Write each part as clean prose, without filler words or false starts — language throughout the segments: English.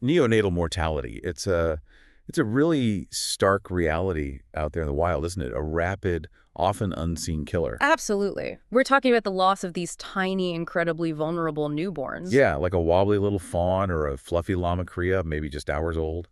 Neonatal mortality. It's a really stark reality out there in the wild, isn't it? A rapid, often unseen killer. Absolutely. We're talking about the loss of these tiny, incredibly vulnerable newborns. Yeah, like a wobbly little fawn or a fluffy llama cria, maybe just hours old.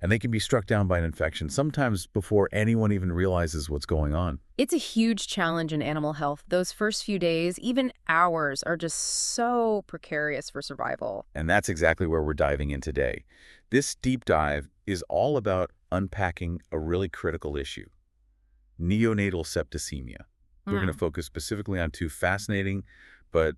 And they can be struck down by an infection, sometimes before anyone even realizes what's going on. It's a huge challenge in animal health. Those first few days, even hours, are just so precarious for survival. And that's exactly where we're diving in today. This deep dive is all about unpacking a really critical issue: neonatal septicemia. We're going to focus specifically on two fascinating but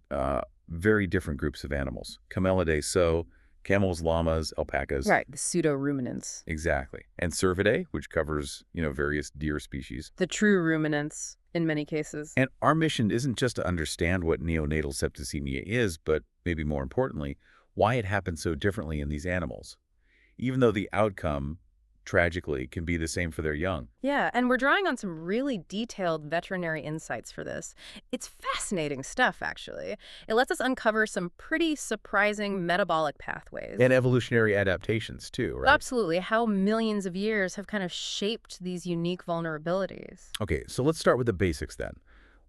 very different groups of animals. Camelidae, so camels, llamas, alpacas. Right, the pseudo-ruminants. Exactly. And Cervidae, which covers, various deer species. The true ruminants, in many cases. And our mission isn't just to understand what neonatal septicemia is, but maybe more importantly, why it happens so differently in these animals, even though the outcome, tragically, can be the same for their young. Yeah, and we're drawing on some really detailed veterinary insights for this. It's fascinating stuff, actually. It lets us uncover some pretty surprising metabolic pathways. And evolutionary adaptations, too, right? Absolutely, how millions of years have kind of shaped these unique vulnerabilities. Okay, so let's start with the basics then.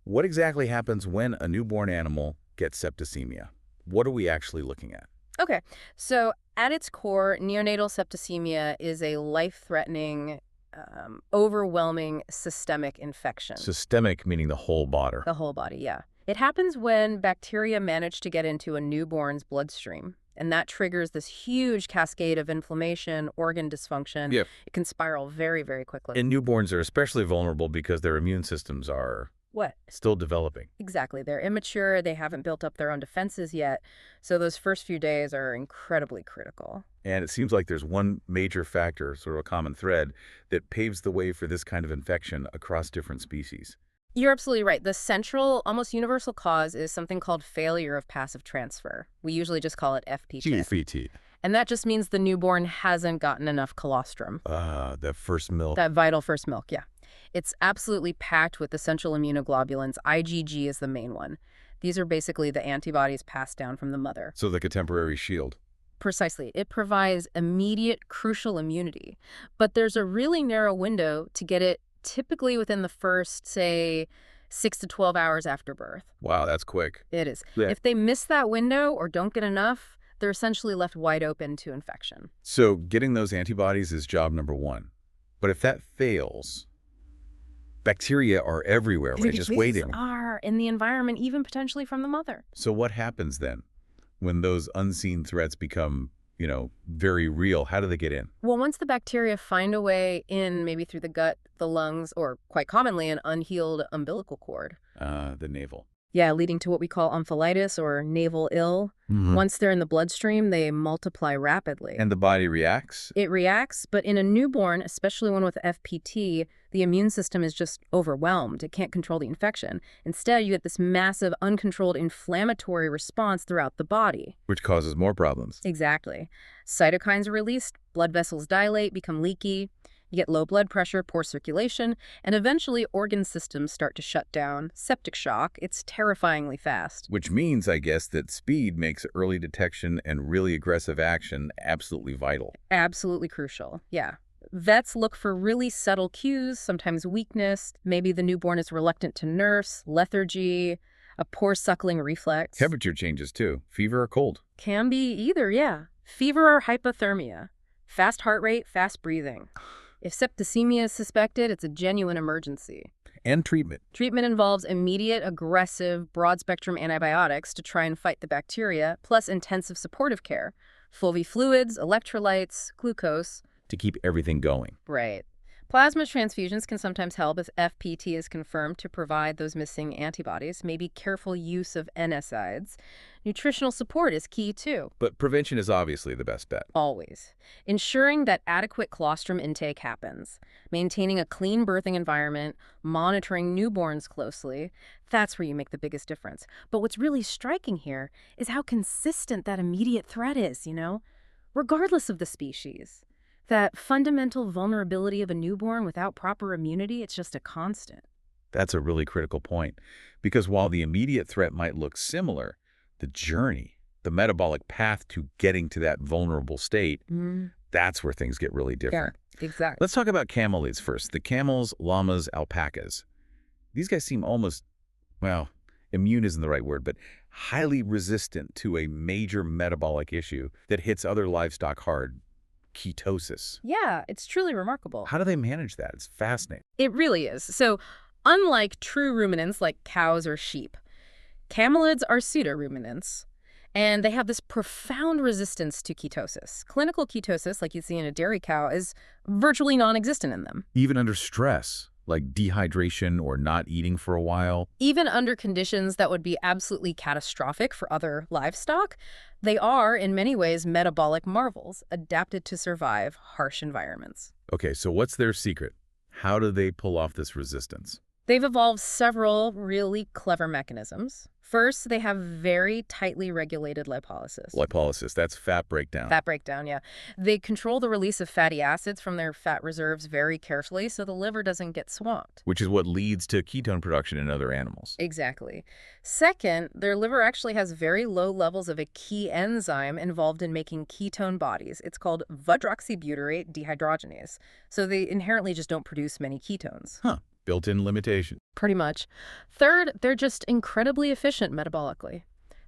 What exactly happens when a newborn animal gets septicemia? What are we actually looking at? Okay, so at its core, neonatal septicemia is a life-threatening, overwhelming systemic infection. Systemic, meaning the whole body. The whole body, yeah. It happens when bacteria manage to get into a newborn's bloodstream, and that triggers this huge cascade of inflammation, organ dysfunction. Yep. It can spiral very, very quickly. And newborns are especially vulnerable because their immune systems are What? still developing. Exactly. They're immature, they haven't built up their own defenses yet, so those first few days are incredibly critical. And it seems like there's one major factor, sort of a common thread, that paves the way for this kind of infection across different species. You're absolutely right. The central, almost universal cause is something called failure of passive transfer. We usually just call it FPT. GFET. And that just means the newborn hasn't gotten enough colostrum. That first milk. That vital first milk, yeah. It's absolutely packed with essential immunoglobulins. IgG is the main one. These are basically the antibodies passed down from the mother. So like a temporary shield. Precisely. It provides immediate, crucial immunity. But there's a really narrow window to get it, typically within the first, say, 6 to 12 hours after birth. Wow, that's quick. It is. Yeah. If they miss that window or don't get enough, they're essentially left wide open to infection. So getting those antibodies is job number one. But if that fails, bacteria are everywhere, right? Just waiting. These are in the environment, even potentially from the mother. So what happens then when those unseen threats become, very real? How do they get in? Well, once the bacteria find a way in, maybe through the gut, the lungs, or quite commonly an unhealed umbilical cord. The navel. Yeah, leading to what we call omphalitis or navel ill. Once they're in the bloodstream, they multiply rapidly. And the body reacts? It reacts, but in a newborn, especially one with FPT, the immune system is just overwhelmed. It can't control the infection. Instead, you get this massive, uncontrolled inflammatory response throughout the body. Which causes more problems. Exactly. Cytokines are released, blood vessels dilate, become leaky. You get low blood pressure, poor circulation, and eventually organ systems start to shut down. Septic shock. It's terrifyingly fast. Which means, I guess, that speed makes early detection and really aggressive action absolutely vital. Absolutely crucial, yeah. Vets look for really subtle cues, sometimes weakness. Maybe the newborn is reluctant to nurse, lethargy, a poor suckling reflex. Temperature changes, too. Fever or cold. Can be either, yeah. Fever or hypothermia. Fast heart rate, fast breathing. If septicemia is suspected, it's a genuine emergency. And treatment. Treatment involves immediate, aggressive, broad-spectrum antibiotics to try and fight the bacteria, plus intensive supportive care. Fulvi fluids, electrolytes, glucose. To keep everything going. Right. Plasma transfusions can sometimes help if FPT is confirmed to provide those missing antibodies, maybe careful use of NSAIDs. Nutritional support is key, too. But prevention is obviously the best bet. Always. Ensuring that adequate colostrum intake happens, maintaining a clean birthing environment, monitoring newborns closely, that's where you make the biggest difference. But what's really striking here is how consistent that immediate threat is, regardless of the species. That fundamental vulnerability of a newborn without proper immunity, it's just a constant. That's a really critical point. Because while the immediate threat might look similar, the journey, the metabolic path to getting to that vulnerable state, that's where things get really different. Yeah, exactly. Let's talk about camelids first. The camels, llamas, alpacas. These guys seem almost, well, immune isn't the right word, but highly resistant to a major metabolic issue that hits other livestock hard, ketosis. Yeah, it's truly remarkable. How do they manage that? It's fascinating. It really is. So, unlike true ruminants like cows or sheep, camelids are pseudo-ruminants, and they have this profound resistance to ketosis. Clinical ketosis, like you see in a dairy cow, is virtually non-existent in them. Even under stress, like dehydration or not eating for a while. Even under conditions that would be absolutely catastrophic for other livestock, they are, in many ways, metabolic marvels, adapted to survive harsh environments. Okay, so what's their secret? How do they pull off this resistance? They've evolved several really clever mechanisms. First, they have very tightly regulated lipolysis. Lipolysis, that's fat breakdown. Fat breakdown, yeah. They control the release of fatty acids from their fat reserves very carefully so the liver doesn't get swamped. Which is what leads to ketone production in other animals. Exactly. Second, their liver actually has very low levels of a key enzyme involved in making ketone bodies. It's called hydroxybutyrate dehydrogenase. So they inherently just don't produce many ketones. Huh. Built-in limitation. Pretty much. Third, they're just incredibly efficient metabolically.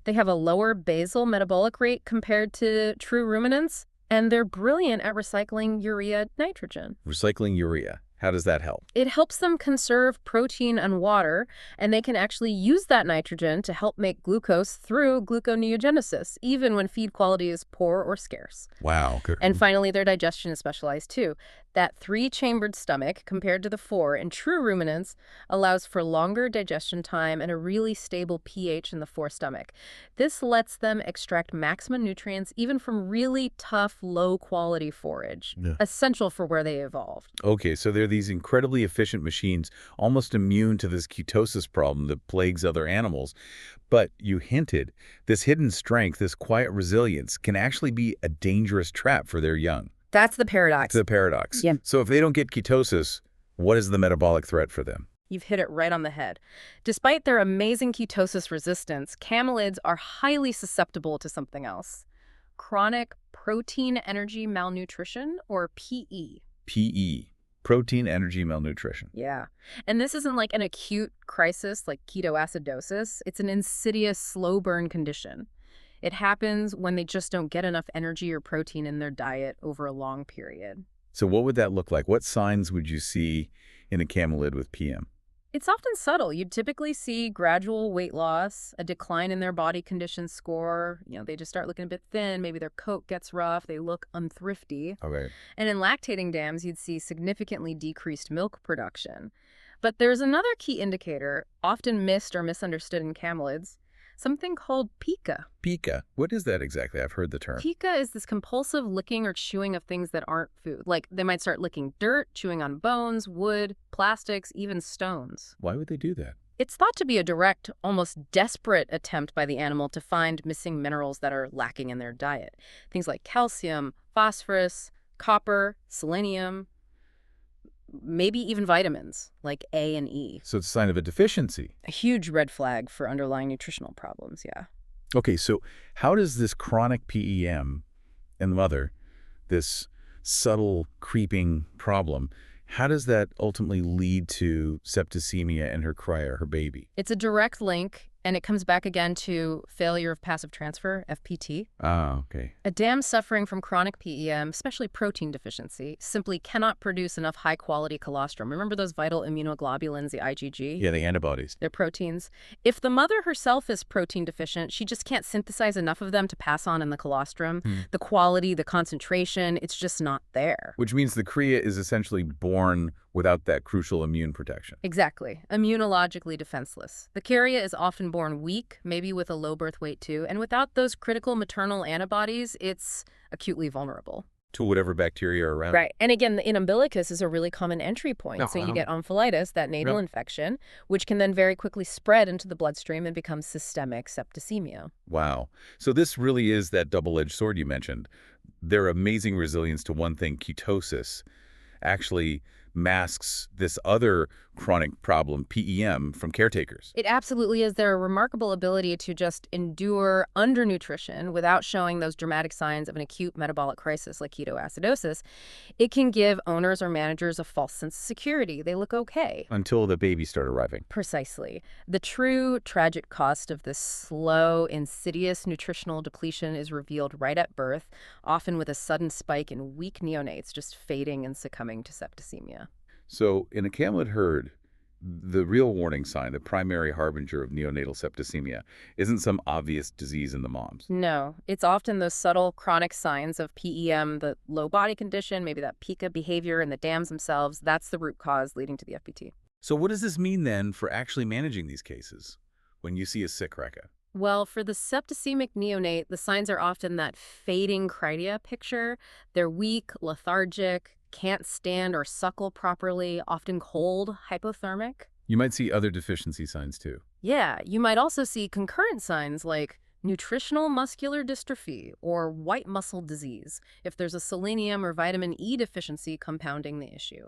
They have a lower basal metabolic rate compared to true ruminants, and they're brilliant at recycling urea nitrogen. Recycling urea. How does that help? It helps them conserve protein and water, and they can actually use that nitrogen to help make glucose through gluconeogenesis, even when feed quality is poor or scarce. Wow. Good. And finally, their digestion is specialized too. That 3-chambered stomach, compared to the 4 in true ruminants, allows for longer digestion time and a really stable pH in the forestomach. This lets them extract maximum nutrients even from really tough, low-quality forage, essential for where they evolved. Okay, so they're these incredibly efficient machines, almost immune to this ketosis problem that plagues other animals. But you hinted, this hidden strength, this quiet resilience, can actually be a dangerous trap for their young. That's the paradox. It's the paradox. Yeah. So if they don't get ketosis, what is the metabolic threat for them? You've hit it right on the head. Despite their amazing ketosis resistance, camelids are highly susceptible to something else. Chronic protein energy malnutrition, or PE. PE. Protein energy malnutrition. Yeah. And this isn't like an acute crisis like ketoacidosis. It's an insidious, slow burn condition. It happens when they just don't get enough energy or protein in their diet over a long period. So what would that look like? What signs would you see in a camelid with PM? It's often subtle. You'd typically see gradual weight loss, a decline in their body condition score. They just start looking a bit thin. Maybe their coat gets rough. They look unthrifty. Okay. And in lactating dams, you'd see significantly decreased milk production. But there's another key indicator, often missed or misunderstood in camelids, something called pica. Pica. What is that exactly? I've heard the term. Pica is this compulsive licking or chewing of things that aren't food. Like they might start licking dirt, chewing on bones, wood, plastics, even stones. Why would they do that? It's thought to be a direct, almost desperate attempt by the animal to find missing minerals that are lacking in their diet. Things like calcium, phosphorus, copper, selenium, maybe even vitamins like A and E. So it's a sign of a deficiency. A huge red flag for underlying nutritional problems, yeah. Okay, so how does this chronic PEM in the mother, this subtle creeping problem, how does that ultimately lead to septicemia in her cryer, her baby? It's a direct link, and it comes back again to failure of passive transfer, FPT. Ah, okay. A dam suffering from chronic PEM, especially protein deficiency, simply cannot produce enough high-quality colostrum. Remember those vital immunoglobulins, the IgG? Yeah, the antibodies. They're proteins. If the mother herself is protein deficient, she just can't synthesize enough of them to pass on in the colostrum. The quality, the concentration, it's just not there. Which means the cria is essentially born without that crucial immune protection. Exactly. Immunologically defenseless. The carrier is often born weak, maybe with a low birth weight too, and without those critical maternal antibodies, it's acutely vulnerable. To whatever bacteria are around. Right. And again, the umbilicus is a really common entry point. So you get omphalitis, that natal infection, which can then very quickly spread into the bloodstream and become systemic septicemia. Wow. So this really is that double-edged sword you mentioned. Their amazing resilience to one thing, ketosis, actually masks this other chronic problem, PEM, from caretakers. It absolutely is their remarkable ability to just endure undernutrition without showing those dramatic signs of an acute metabolic crisis like ketoacidosis. It can give owners or managers a false sense of security. They look okay. Until the babies start arriving. Precisely. The true tragic cost of this slow, insidious nutritional depletion is revealed right at birth, often with a sudden spike in weak neonates just fading and succumbing to septicemia. So in a camelid herd, the real warning sign, the primary harbinger of neonatal septicemia, isn't some obvious disease in the moms. No, it's often those subtle chronic signs of PEM, the low body condition, maybe that pica behavior in the dams themselves. That's the root cause leading to the FPT. So what does this mean then for actually managing these cases when you see a sick Rekka? Well, for the septicemic neonate, the signs are often that fading cridia picture. They're weak, lethargic, can't stand or suckle properly, often cold, hypothermic. You might see other deficiency signs too. Yeah, you might also see concurrent signs like nutritional muscular dystrophy or white muscle disease if there's a selenium or vitamin E deficiency compounding the issue.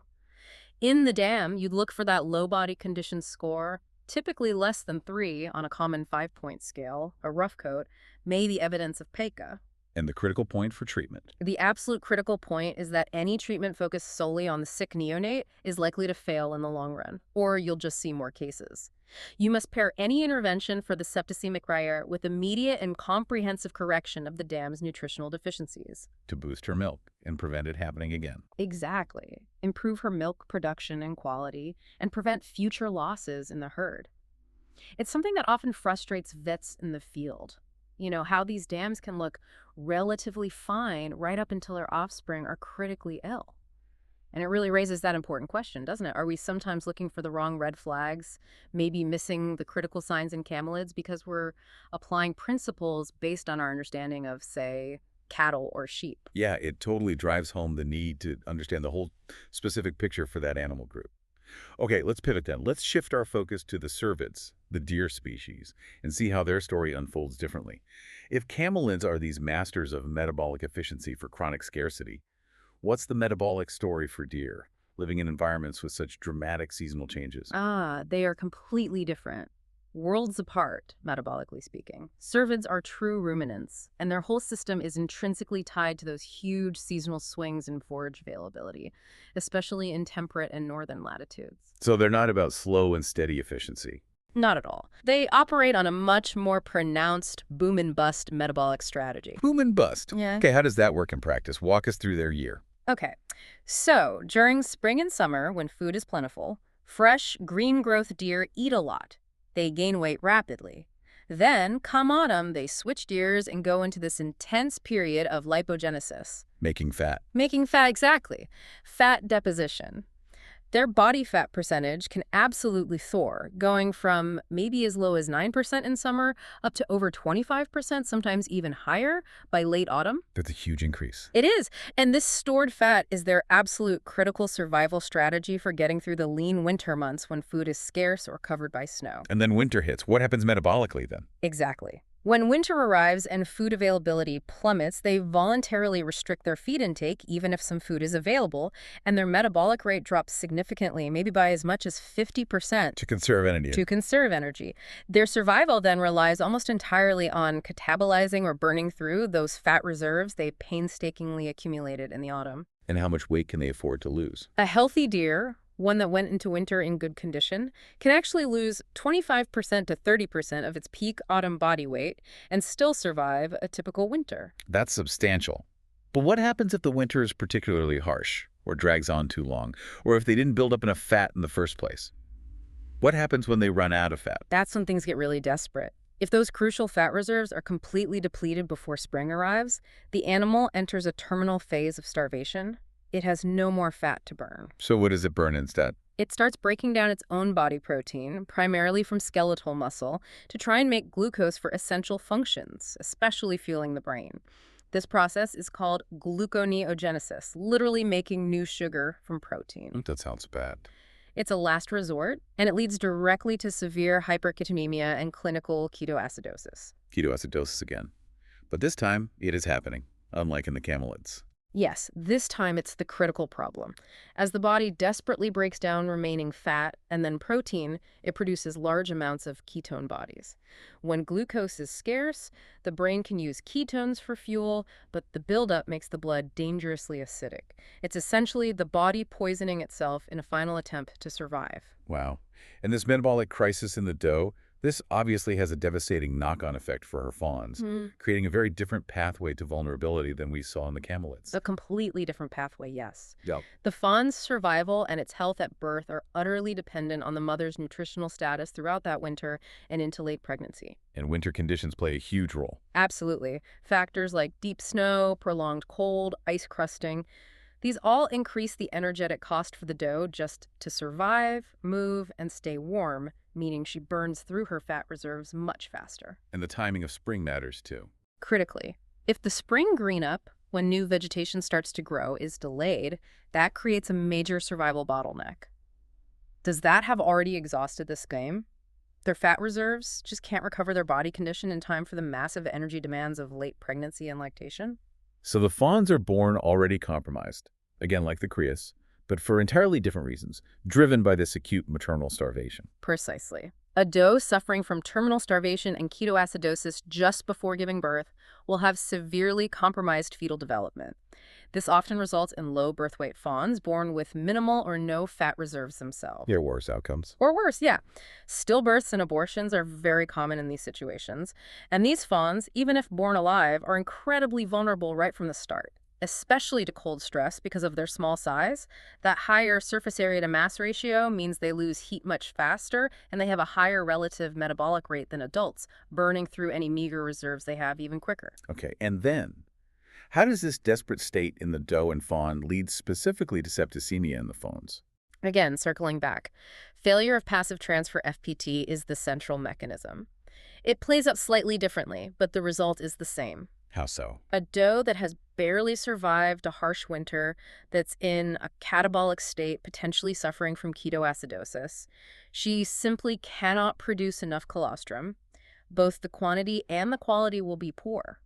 In the dam, you'd look for that low body condition score, typically less than 3 on a common 5-point scale, a rough coat, may be evidence of pica. And the critical point for treatment. The absolute critical point is that any treatment focused solely on the sick neonate is likely to fail in the long run, or you'll just see more cases. You must pair any intervention for the septicemic ryer with immediate and comprehensive correction of the dam's nutritional deficiencies. To boost her milk and prevent it happening again. Exactly. Improve her milk production and quality, and prevent future losses in the herd. It's something that often frustrates vets in the field. You know, how these dams can look relatively fine right up until their offspring are critically ill. And it really raises that important question, doesn't it? Are we sometimes looking for the wrong red flags, maybe missing the critical signs in camelids because we're applying principles based on our understanding of, say, cattle or sheep? Yeah, it totally drives home the need to understand the whole specific picture for that animal group. Okay, let's pivot then. Let's shift our focus to the cervids, the deer species, and see how their story unfolds differently. If camelids are these masters of metabolic efficiency for chronic scarcity, what's the metabolic story for deer, living in environments with such dramatic seasonal changes? They are completely different. Worlds apart, metabolically speaking. Cervids are true ruminants, and their whole system is intrinsically tied to those huge seasonal swings in forage availability, especially in temperate and northern latitudes. So they're not about slow and steady efficiency. Not at all. They operate on a much more pronounced boom and bust metabolic strategy. Boom and bust. Yeah. Okay, how does that work in practice? Walk us through their year. Okay, so during spring and summer, when food is plentiful, fresh, green-growth deer eat a lot. They gain weight rapidly. Then, come autumn, they switch gears and go into this intense period of lipogenesis. Making fat. Making fat, exactly. Fat deposition. Their body fat percentage can absolutely soar, going from maybe as low as 9% in summer up to over 25%, sometimes even higher, by late autumn. That's a huge increase. It is. And this stored fat is their absolute critical survival strategy for getting through the lean winter months when food is scarce or covered by snow. And then winter hits. What happens metabolically then? Exactly. When winter arrives and food availability plummets, they voluntarily restrict their feed intake, even if some food is available, and their metabolic rate drops significantly, maybe by as much as 50%. To conserve energy. To conserve energy. Their survival then relies almost entirely on catabolizing or burning through those fat reserves they painstakingly accumulated in the autumn. And how much weight can they afford to lose? A healthy deer, one that went into winter in good condition, can actually lose 25% to 30% of its peak autumn body weight and still survive a typical winter. That's substantial. But what happens if the winter is particularly harsh, or drags on too long, or if they didn't build up enough fat in the first place? What happens when they run out of fat? That's when things get really desperate. If those crucial fat reserves are completely depleted before spring arrives, the animal enters a terminal phase of starvation. It has no more fat to burn. So what does it burn instead? It starts breaking down its own body protein, primarily from skeletal muscle, to try and make glucose for essential functions, especially fueling the brain. This process is called gluconeogenesis, literally making new sugar from protein. That sounds bad. It's a last resort, and it leads directly to severe hyperketonemia and clinical ketoacidosis. Ketoacidosis again. But this time, it is happening, unlike in the camelids. Yes, this time it's the critical problem. As the body desperately breaks down remaining fat and then protein, it produces large amounts of ketone bodies. When glucose is scarce, the brain can use ketones for fuel, but the buildup makes the blood dangerously acidic. It's essentially the body poisoning itself in a final attempt to survive. Wow. And this metabolic crisis in the doe, this obviously has a devastating knock-on effect for her fawns, creating a very different pathway to vulnerability than we saw in the camelids. A completely different pathway, yes. Yep. The fawn's survival and its health at birth are utterly dependent on the mother's nutritional status throughout that winter and into late pregnancy. And winter conditions play a huge role. Absolutely. Factors like deep snow, prolonged cold, ice crusting, these all increase the energetic cost for the doe just to survive, move, and stay warm, meaning she burns through her fat reserves much faster. And the timing of spring matters too. Critically, if the spring green up, when new vegetation starts to grow, is delayed, that creates a major survival bottleneck. Does that have already exhausted this game? Their fat reserves just can't recover their body condition in time for the massive energy demands of late pregnancy and lactation? So the fawns are born already compromised, again like the crias, but for entirely different reasons, driven by this acute maternal starvation. Precisely. A doe suffering from terminal starvation and ketoacidosis just before giving birth will have severely compromised fetal development. This often results in low birth weight fawns born with minimal or no fat reserves themselves. There are worse outcomes. Or worse, yeah. Stillbirths and abortions are very common in these situations. And these fawns, even if born alive, are incredibly vulnerable right from the start, especially to cold stress because of their small size. That higher surface area to mass ratio means they lose heat much faster, and they have a higher relative metabolic rate than adults, burning through any meager reserves they have even quicker. Okay, and then, how does this desperate state in the doe and fawn lead specifically to septicemia in the fawns? Again, circling back, failure of passive transfer FPT is the central mechanism. It plays out slightly differently, but the result is the same. How so? A doe that has barely survived a harsh winter, that's in a catabolic state, potentially suffering from ketoacidosis, she simply cannot produce enough colostrum. Both the quantity and the quality will be poor.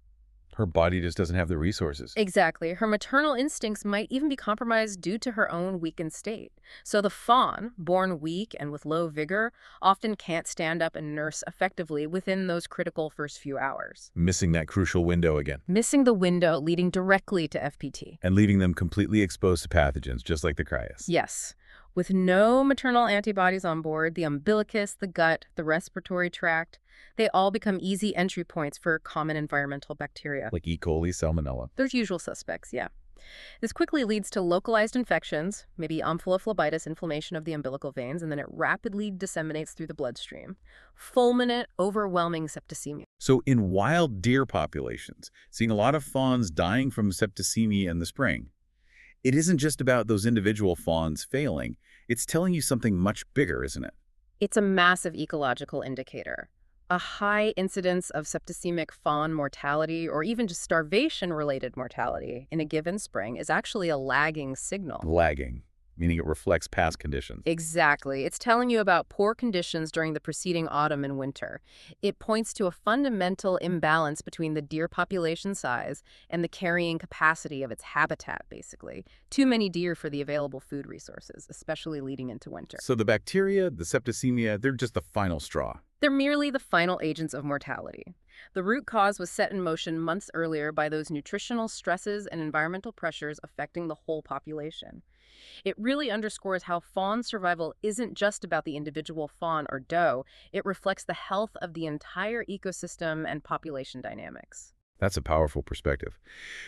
Her body just doesn't have the resources. Exactly. Her maternal instincts might even be compromised due to her own weakened state. So the fawn, born weak and with low vigor, often can't stand up and nurse effectively within those critical first few hours. Missing that crucial window again. Missing the window leading directly to FPT. And leaving them completely exposed to pathogens, just like the crias. Yes. With no maternal antibodies on board, the umbilicus, the gut, the respiratory tract, they all become easy entry points for common environmental bacteria. Like E. coli, salmonella. Those usual suspects, yeah. This quickly leads to localized infections, maybe amphiphlebitis, inflammation of the umbilical veins, and then it rapidly disseminates through the bloodstream. Fulminant, overwhelming septicemia. So in wild deer populations, seeing a lot of fawns dying from septicemia in the spring, it isn't just about those individual fawns failing. It's telling you something much bigger, isn't it? It's a massive ecological indicator. A high incidence of septicemic fawn mortality, or even just starvation-related mortality in a given spring, is actually a lagging signal. Lagging, meaning it reflects past conditions. Exactly. It's telling you about poor conditions during the preceding autumn and winter. It points to a fundamental imbalance between the deer population size and the carrying capacity of its habitat, basically. Too many deer for the available food resources, especially leading into winter. So the bacteria, the septicemia, they're just the final straw. They're merely the final agents of mortality. The root cause was set in motion months earlier by those nutritional stresses and environmental pressures affecting the whole population. It really underscores how fawn survival isn't just about the individual fawn or doe. It reflects the health of the entire ecosystem and population dynamics. That's a powerful perspective.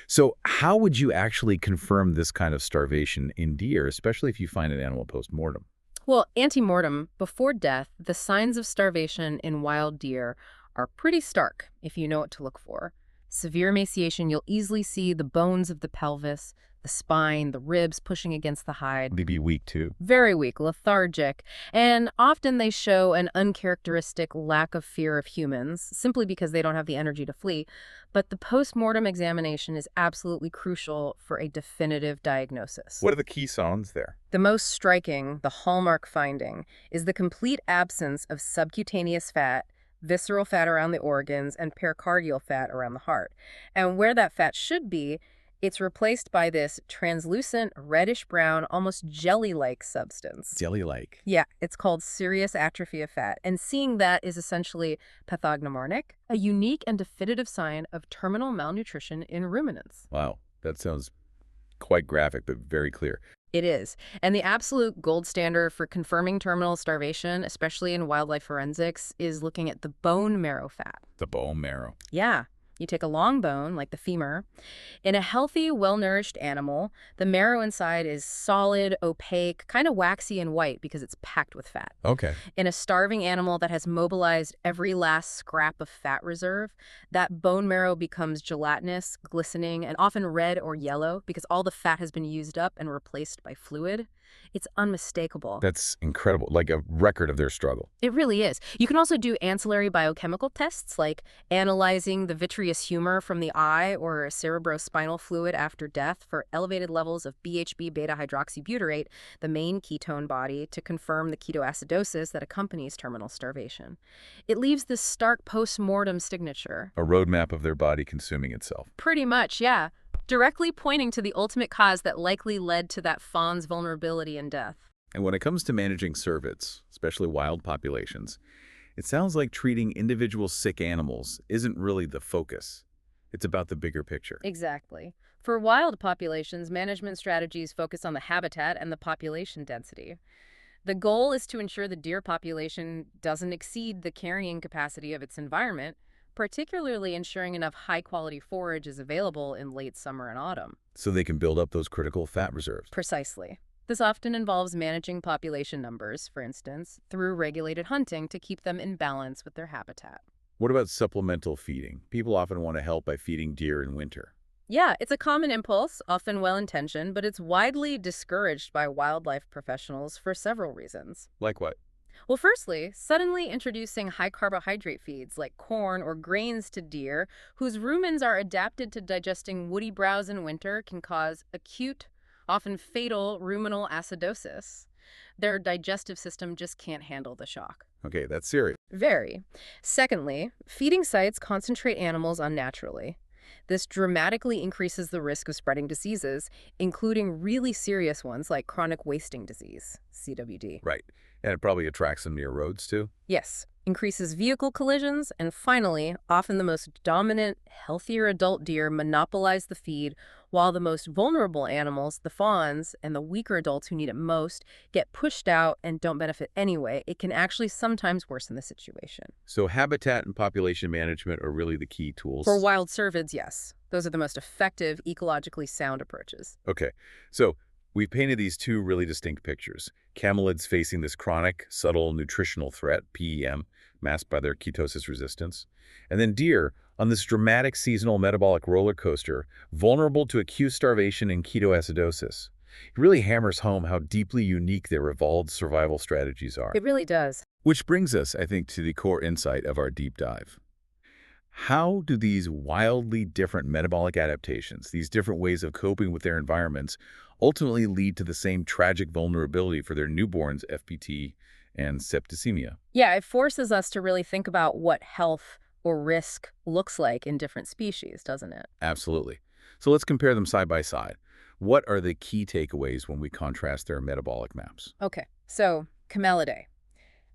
So how would you actually confirm this kind of starvation in deer, especially if you find an animal post-mortem? Well, ante-mortem, before death, the signs of starvation in wild deer are pretty stark if you know what to look for. Severe emaciation, you'll easily see the bones of the pelvis, the spine, the ribs pushing against the hide. They'd be weak too. Very weak, lethargic, and often they show an uncharacteristic lack of fear of humans, simply because they don't have the energy to flee. But the post-mortem examination is absolutely crucial for a definitive diagnosis. What are the key signs there? The most striking, the hallmark finding, is the complete absence of subcutaneous fat, visceral fat around the organs, and pericardial fat around the heart. And where that fat should be, It's replaced by this translucent, reddish-brown, almost jelly-like substance. Jelly-like. Yeah, it's called serious atrophy of fat, and seeing that is essentially pathognomonic, a unique and definitive sign of terminal malnutrition in ruminants. Wow, that sounds quite graphic, but very clear. It is. And the absolute gold standard for confirming terminal starvation, especially in wildlife forensics, is looking at the bone marrow fat. The bone marrow. Yeah. You take a long bone, like the femur. In a healthy, well-nourished animal, the marrow inside is solid, opaque, kind of waxy and white because it's packed with fat. Okay. In a starving animal that has mobilized every last scrap of fat reserve, that bone marrow becomes gelatinous, glistening, and often red or yellow because all the fat has been used up and replaced by fluid. It's unmistakable. That's incredible, like a record of their struggle. It really is. You can also do ancillary biochemical tests like analyzing the vitreous humor from the eye or cerebrospinal fluid after death for elevated levels of BHB beta-hydroxybutyrate, the main ketone body, to confirm the ketoacidosis that accompanies terminal starvation. It leaves this stark post-mortem signature. A roadmap of their body consuming itself. Pretty much, yeah. Directly pointing to the ultimate cause that likely led to that fawn's vulnerability and death. And when it comes to managing cervids, especially wild populations, it sounds like treating individual sick animals isn't really the focus. It's about the bigger picture. Exactly. For wild populations, management strategies focus on the habitat and the population density. The goal is to ensure the deer population doesn't exceed the carrying capacity of its environment, particularly ensuring enough high-quality forage is available in late summer and autumn. So they can build up those critical fat reserves. Precisely. This often involves managing population numbers, for instance, through regulated hunting to keep them in balance with their habitat. What about supplemental feeding? People often want to help by feeding deer in winter. Yeah, it's a common impulse, often well-intentioned, but it's widely discouraged by wildlife professionals for several reasons. Like what? Well, firstly, suddenly introducing high-carbohydrate feeds like corn or grains to deer, whose rumens are adapted to digesting woody browse in winter, can cause acute, often fatal, ruminal acidosis. Their digestive system just can't handle the shock. Okay, that's serious. Very. Secondly, feeding sites concentrate animals unnaturally. This dramatically increases the risk of spreading diseases, including really serious ones like chronic wasting disease, CWD. Right. And it probably attracts them near roads, too? Yes, increases vehicle collisions, and finally, often the most dominant, healthier adult deer monopolize the feed, while the most vulnerable animals, the fawns, and the weaker adults who need it most, get pushed out and don't benefit anyway. It can actually sometimes worsen the situation. So habitat and population management are really the key tools? For wild cervids, yes. Those are the most effective, ecologically sound approaches. Okay, so we painted these two really distinct pictures. Camelids facing this chronic, subtle nutritional threat, PEM, masked by their ketosis resistance. And then deer on this dramatic seasonal metabolic roller coaster, vulnerable to acute starvation and ketoacidosis. It really hammers home how deeply unique their evolved survival strategies are. It really does. Which brings us, I think, to the core insight of our deep dive. How do these wildly different metabolic adaptations, these different ways of coping with their environments, ultimately lead to the same tragic vulnerability for their newborns, FPT and septicemia? Yeah, it forces us to really think about what health or risk looks like in different species, doesn't it? Absolutely. So let's compare them side by side. What are the key takeaways when we contrast their metabolic maps? Okay, so Camelidae,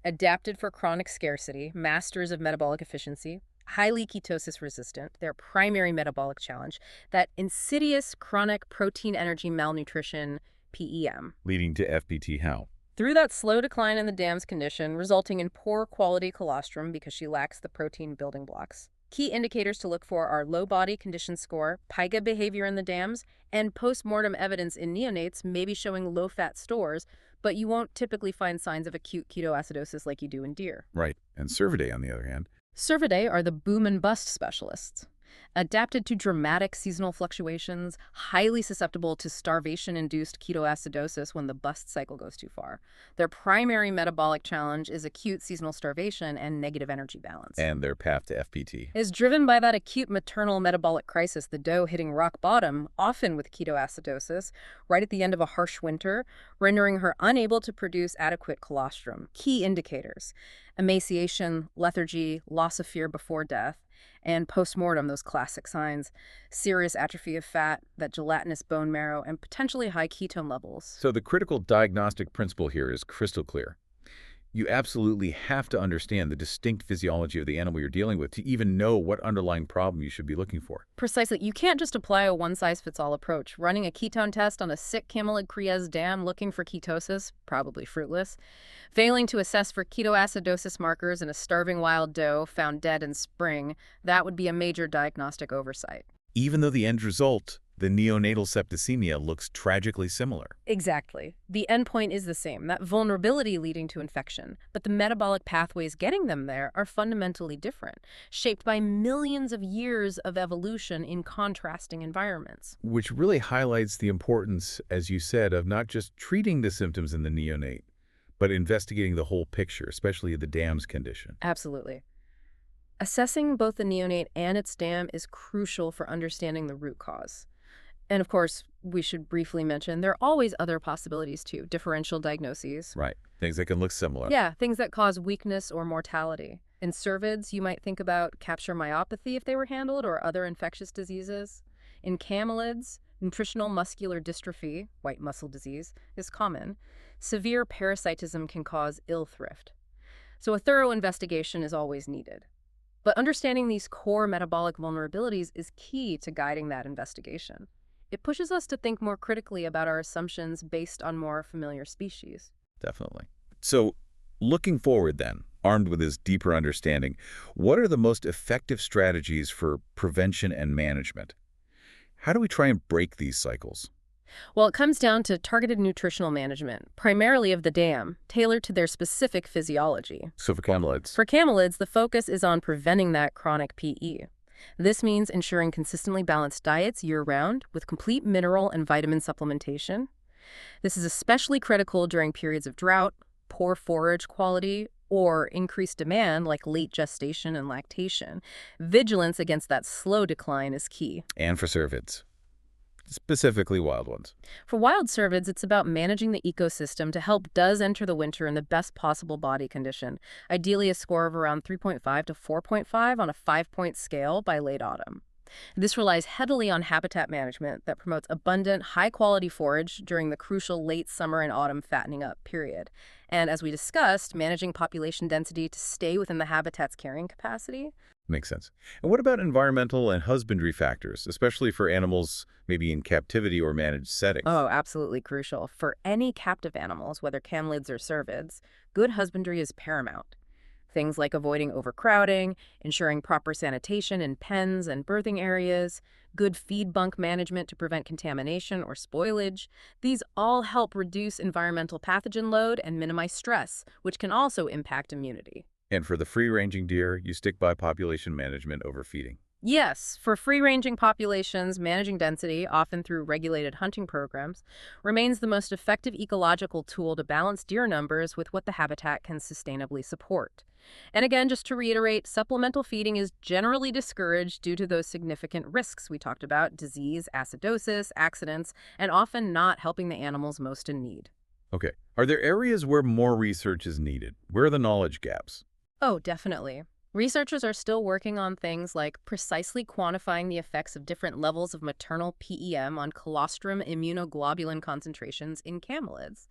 adapted for chronic scarcity, masters of metabolic efficiency, highly ketosis resistant, their primary metabolic challenge, that insidious chronic protein energy malnutrition, PEM. Leading to FPT how? Through that slow decline in the dam's condition, resulting in poor quality colostrum because she lacks the protein building blocks. Key indicators to look for are low body condition score, piga behavior in the dams, and post-mortem evidence in neonates may be showing low-fat stores, but you won't typically find signs of acute ketoacidosis like you do in deer. Right. And Cervidae, on the other hand. Cervidae are the boom and bust specialists. Adapted to dramatic seasonal fluctuations, highly susceptible to starvation-induced ketoacidosis when the bust cycle goes too far. Their primary metabolic challenge is acute seasonal starvation and negative energy balance. And their path to FPT. Is driven by that acute maternal metabolic crisis, the doe hitting rock bottom, often with ketoacidosis, right at the end of a harsh winter, rendering her unable to produce adequate colostrum. Key indicators: emaciation, lethargy, loss of fear before death, And postmortem, those classic signs, serious atrophy of fat, that gelatinous bone marrow, and potentially high ketone levels. So the critical diagnostic principle here is crystal clear. You absolutely have to understand the distinct physiology of the animal you're dealing with to even know what underlying problem you should be looking for. Precisely. You can't just apply a one-size-fits-all approach. Running a ketone test on a sick camelid Criez dam looking for ketosis, probably fruitless. Failing to assess for ketoacidosis markers in a starving wild doe found dead in spring, that would be a major diagnostic oversight. Even though the end result, the neonatal septicemia, looks tragically similar. Exactly. The endpoint is the same, that vulnerability leading to infection. But the metabolic pathways getting them there are fundamentally different, shaped by millions of years of evolution in contrasting environments. Which really highlights the importance, as you said, of not just treating the symptoms in the neonate, but investigating the whole picture, especially the dam's condition. Absolutely. Assessing both the neonate and its dam is crucial for understanding the root cause. And of course, we should briefly mention there are always other possibilities too, differential diagnoses. Right. Things that can look similar. Yeah, things that cause weakness or mortality. In cervids, you might think about capsular myopathy if they were handled, or other infectious diseases. In camelids, nutritional muscular dystrophy, white muscle disease, is common. Severe parasitism can cause ill thrift. So a thorough investigation is always needed. But understanding these core metabolic vulnerabilities is key to guiding that investigation. It pushes us to think more critically about our assumptions based on more familiar species. Definitely. So, looking forward then, armed with this deeper understanding, what are the most effective strategies for prevention and management? How do we try and break these cycles? Well, it comes down to targeted nutritional management, primarily of the dam, tailored to their specific physiology. So for camelids. For camelids, the focus is on preventing that chronic PE. This means ensuring consistently balanced diets year-round with complete mineral and vitamin supplementation. This is especially critical during periods of drought, poor forage quality, or increased demand like late gestation and lactation. Vigilance against that slow decline is key. And for cervids. Specifically wild ones. For wild cervids, it's about managing the ecosystem to help does enter the winter in the best possible body condition, ideally a score of around 3.5 to 4.5 on a 5-point scale by late autumn. This relies heavily on habitat management that promotes abundant, high-quality forage during the crucial late summer and autumn fattening up period. And as we discussed, managing population density to stay within the habitat's carrying capacity. Makes sense. And what about environmental and husbandry factors, especially for animals maybe in captivity or managed settings? Oh, absolutely crucial. For any captive animals, whether camelids or cervids, good husbandry is paramount. Things like avoiding overcrowding, ensuring proper sanitation in pens and birthing areas, good feed bunk management to prevent contamination or spoilage. These all help reduce environmental pathogen load and minimize stress, which can also impact immunity. And for the free-ranging deer, you stick by population management over feeding. Yes, for free-ranging populations, managing density, often through regulated hunting programs, remains the most effective ecological tool to balance deer numbers with what the habitat can sustainably support. And again, just to reiterate, supplemental feeding is generally discouraged due to those significant risks we talked about: disease, acidosis, accidents, and often not helping the animals most in need. Okay. Are there areas where more research is needed? Where are the knowledge gaps? Oh, definitely. Researchers are still working on things like precisely quantifying the effects of different levels of maternal PEM on colostrum immunoglobulin concentrations in camelids.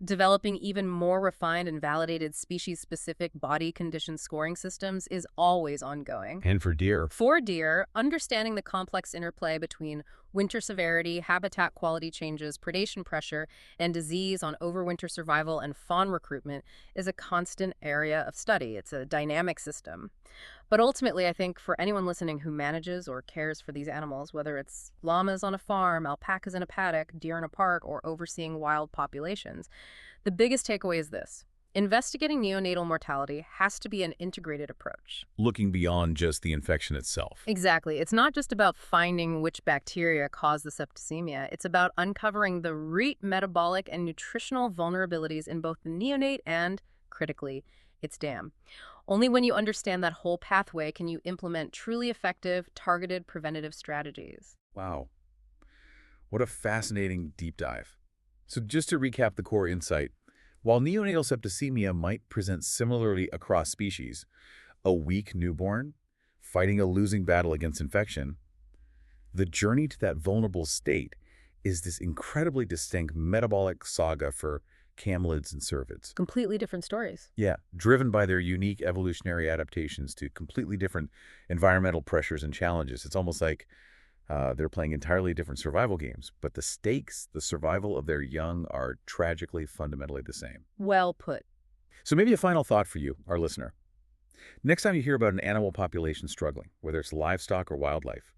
Developing even more refined and validated species-specific body condition scoring systems is always ongoing. And for deer? For deer, understanding the complex interplay between winter severity, habitat quality changes, predation pressure, and disease on overwinter survival and fawn recruitment is a constant area of study. It's a dynamic system. But ultimately, I think for anyone listening who manages or cares for these animals, whether it's llamas on a farm, alpacas in a paddock, deer in a park, or overseeing wild populations, the biggest takeaway is this: investigating neonatal mortality has to be an integrated approach. Looking beyond just the infection itself. Exactly. It's not just about finding which bacteria cause the septicemia. It's about uncovering the root metabolic and nutritional vulnerabilities in both the neonate and, critically, its dam. Only when you understand that whole pathway can you implement truly effective, targeted preventative strategies. Wow. What a fascinating deep dive. So just to recap the core insight, while neonatal septicemia might present similarly across species, a weak newborn, fighting a losing battle against infection, the journey to that vulnerable state is this incredibly distinct metabolic saga for camelids and cervids. Completely different stories. Yeah, driven by their unique evolutionary adaptations to completely different environmental pressures and challenges. It's almost like they're playing entirely different survival games, but the stakes, the survival of their young are tragically fundamentally the same. Well put. So maybe a final thought for you, our listener. Next time you hear about an animal population struggling, whether it's livestock or wildlife,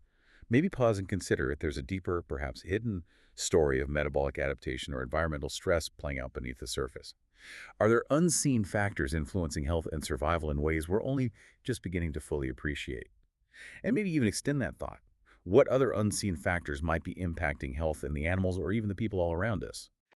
maybe pause and consider if there's a deeper, perhaps hidden story of metabolic adaptation or environmental stress playing out beneath the surface. Are there unseen factors influencing health and survival in ways we're only just beginning to fully appreciate? And maybe even extend that thought. What other unseen factors might be impacting health in the animals or even the people all around us?